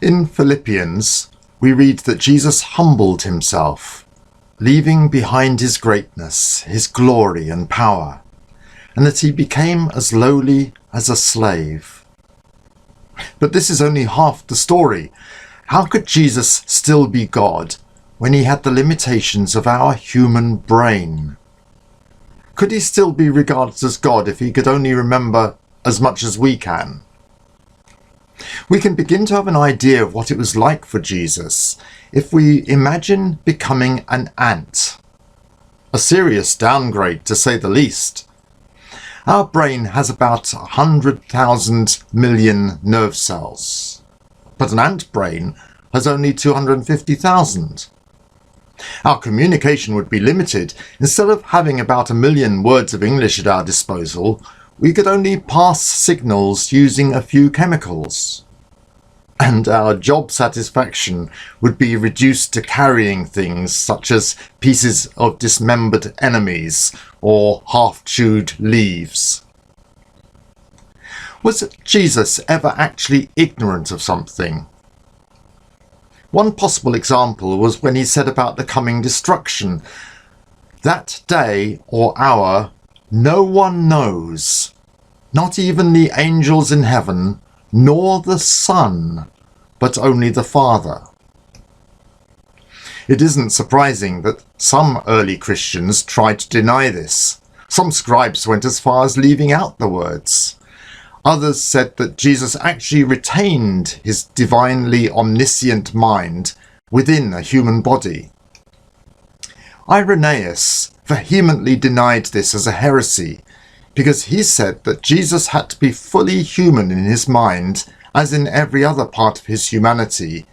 In Philippians, we read that Jesus humbled himself, leaving behind his greatness, his glory and power, and that he became as lowly as a slave. But this is only half the story. How could Jesus still be God when he had the limitations of our human brain? Could he still be regarded as God if he could only remember as much as we can? We can begin to have an idea of what it was like for Jesus if we imagine becoming an ant. A serious downgrade, to say the least. Our brain has about 100,000 million nerve cells, but an ant brain has only 250,000. Our communication would be limited. Instead of having about 1 million words of English at our disposal, we could only pass signals using a few chemicals. And our job satisfaction would be reduced to carrying things such as pieces of dismembered enemies or half-chewed leaves. Was Jesus ever actually ignorant of something? One possible example was when he said about the coming destruction, "That day or hour no one knows, not even the angels in heaven, nor the Son, but only the Father." It isn't surprising that some early Christians tried to deny this. Some scribes went as far as leaving out the words. Others said that Jesus actually retained his divinely omniscient mind within a human body. Irenaeus vehemently denied this as a heresy because he said that Jesus had to be fully human in his mind, as in every other part of his humanity,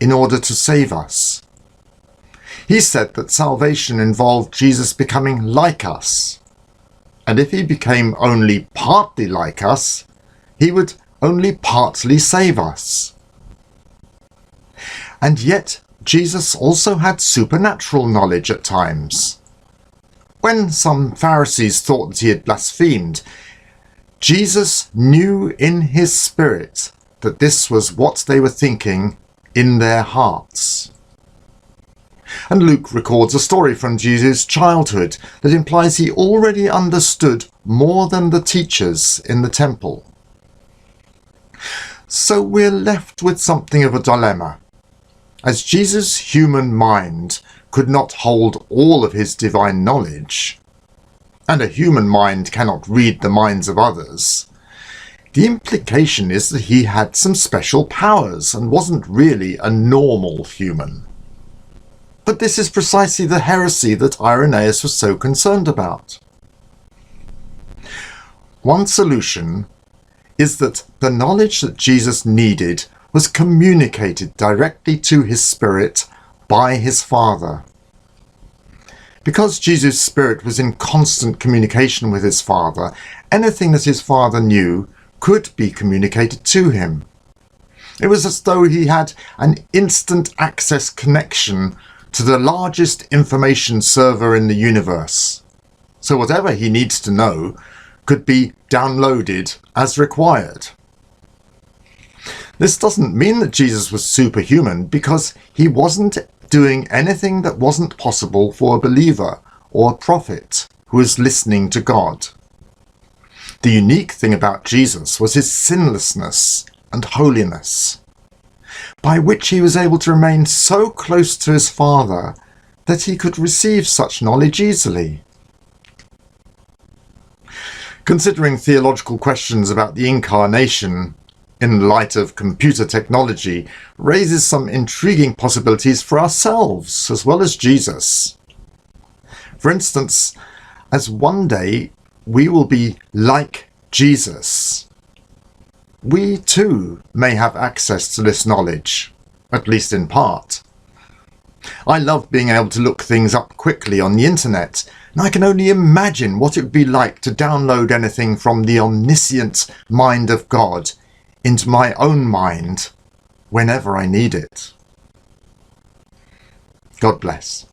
in order to save us. He said that salvation involved Jesus becoming like us, and if he became only partly like us, he would only partly save us. And yet, Jesus also had supernatural knowledge at times. When some Pharisees thought that he had blasphemed, Jesus knew in his spirit that this was what they were thinking in their hearts. And Luke records a story from Jesus' childhood that implies he already understood more than the teachers in the temple. So we're left with something of a dilemma. As Jesus' human mind could not hold all of his divine knowledge, and a human mind cannot read the minds of others, the implication is that he had some special powers and wasn't really a normal human. But this is precisely the heresy that Irenaeus was so concerned about. One solution is that the knowledge that Jesus needed was communicated directly to his spirit by his Father. Because Jesus' spirit was in constant communication with his Father, anything that his Father knew could be communicated to him. It was as though he had an instant access connection to the largest information server in the universe. So whatever he needs to know could be downloaded as required. This doesn't mean that Jesus was superhuman, because he wasn't doing anything that wasn't possible for a believer or a prophet who was listening to God. The unique thing about Jesus was his sinlessness and holiness, by which he was able to remain so close to his Father that he could receive such knowledge easily. Considering theological questions about the incarnation in light of computer technology raises some intriguing possibilities for ourselves as well as Jesus. For instance, as one day we will be like Jesus, we too may have access to this knowledge, at least in part. I love being able to look things up quickly on the internet, and I can only imagine what it would be like to download anything from the omniscient mind of God into my own mind whenever I need it. God bless.